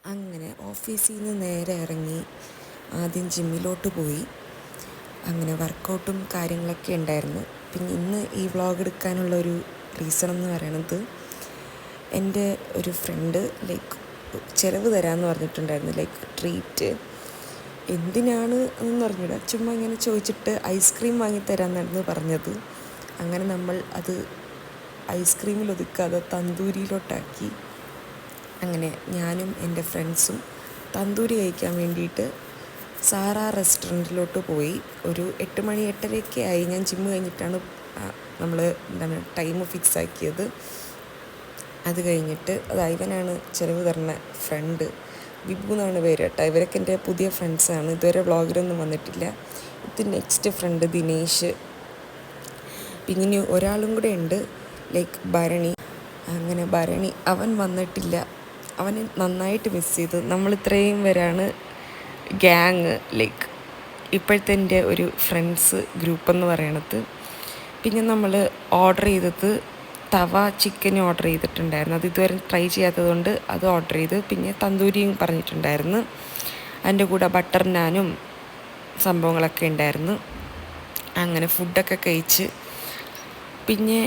അങ്ങനെ ഓഫീസിൽ നിന്ന് നേരെ ഇറങ്ങി ആദ്യം ജിമ്മിലോട്ട് പോയി. അങ്ങനെ വർക്കൗട്ടും കാര്യങ്ങളൊക്കെ ഉണ്ടായിരുന്നു. പിന്നെ ഇന്ന് ഈ വ്ളോഗ് എടുക്കാനുള്ളൊരു റീസൺ എന്ന് പറയണത്, എൻ്റെ ഒരു ഫ്രണ്ട് ചിലവ് തരാമെന്ന് പറഞ്ഞിട്ടുണ്ടായിരുന്നു, ട്രീറ്റ്. എന്തിനാണ് എന്ന് പറഞ്ഞില്ല, ചുമ്മാ ഇങ്ങനെ ചോദിച്ചിട്ട് ഐസ്ക്രീം വാങ്ങിത്തരാമെന്നായിരുന്നു പറഞ്ഞത്. അങ്ങനെ നമ്മൾ അത് ഐസ്ക്രീമിൽ ഒതുക്കാതെ തന്തൂരിയിലോട്ടാക്കി. അങ്ങനെ ഞാനും എൻ്റെ ഫ്രണ്ട്സും തന്തൂരി കഴിക്കാൻ വേണ്ടിയിട്ട് സാറ റെസ്റ്റോറൻറ്റിലോട്ട് പോയി. ഒരു 8 മണി 8:30 ആയി. ഞാൻ ജിമ്മ് കഴിഞ്ഞിട്ടാണ് നമ്മൾ ടൈം ഫിക്സ് ആക്കിയത്. അത് കഴിഞ്ഞിട്ട് ഇവനാണ് ചിലവ് തരുന്ന ഫ്രണ്ട്, ബിബു എന്നാണ് പേര് കേട്ടോ. ഇവരൊക്കെ എൻ്റെ പുതിയ ഫ്രണ്ട്സാണ്, ഇതുവരെ വ്ളോഗിലൊന്നും വന്നിട്ടില്ല. ഇത് നെക്സ്റ്റ് ഫ്രണ്ട് ദിനേശ്. പിന്നെ ഇനി ഒരാളും കൂടെ ഉണ്ട്, ഭരണി. അങ്ങനെ ഭരണി അവൻ വന്നിട്ടില്ല. അവന് നന്നായിട്ട് മിസ് ചെയ്തു. നമ്മൾ ഇത്രയും പേരാണ് ഗ്യാങ്, ഇപ്പോഴത്തെ എൻ്റെ ഒരു ഫ്രണ്ട്സ് ഗ്രൂപ്പെന്ന് പറയണത്. പിന്നെ നമ്മൾ ഓർഡർ ചെയ്തത് തവ ചിക്കൻ ഓർഡർ ചെയ്തിട്ടുണ്ടായിരുന്നു. അത് ഇതുവരെ ട്രൈ ചെയ്യാത്തതുകൊണ്ട് അത് ഓർഡർ ചെയ്ത്. പിന്നെ തന്തൂരിയും പറഞ്ഞിട്ടുണ്ടായിരുന്നു. അതിൻ്റെ കൂടെ ബട്ടർ നാനും സംഭവങ്ങളൊക്കെ ഉണ്ടായിരുന്നു. അങ്ങനെ ഫുഡൊക്കെ കഴിച്ച്. പിന്നെ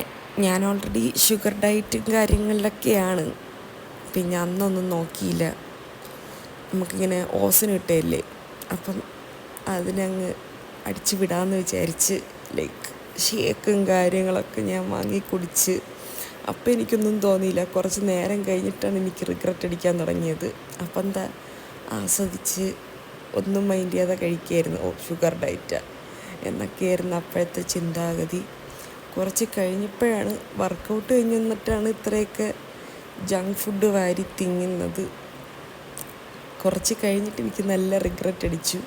ഞാൻ ഓൾറെഡി ഷുഗർ ഡയറ്റും കാര്യങ്ങളിലൊക്കെയാണ്. പിന്നെ അന്നൊന്നും നോക്കിയില്ല, നമുക്കിങ്ങനെ ഓസിന് കിട്ടുകയില്ലേ, അപ്പം അതിനങ്ങ് അടിച്ചു വിടാമെന്ന് വിചാരിച്ച് ഷേക്കും കാര്യങ്ങളൊക്കെ ഞാൻ വാങ്ങി കുടിച്ച്. അപ്പം എനിക്കൊന്നും തോന്നിയില്ല. കുറച്ച് നേരം കഴിഞ്ഞിട്ടാണ് എനിക്ക് റിഗ്രറ്റ് അടിക്കാൻ തുടങ്ങിയത്. അപ്പം ആസ്വദിച്ച് ഒന്നും മൈൻഡ് ചെയ്യാതെ കഴിക്കുകയായിരുന്നു. ഷുഗർ ഡയറ്റാ എന്നൊക്കെയായിരുന്നു അപ്പോഴത്തെ ചിന്താഗതി. കുറച്ച് കഴിഞ്ഞപ്പോഴാണ്, വർക്കൗട്ട് കഴിഞ്ഞ് നിന്നിട്ടാണ് ഇത്രയൊക്കെ ജങ്ക് ഫുഡ് വാരി തിന്നുന്നത്. കുറച്ച് കഴിഞ്ഞിട്ട് എനിക്ക് നല്ല റിഗ്രറ്റ് അടിച്ചു.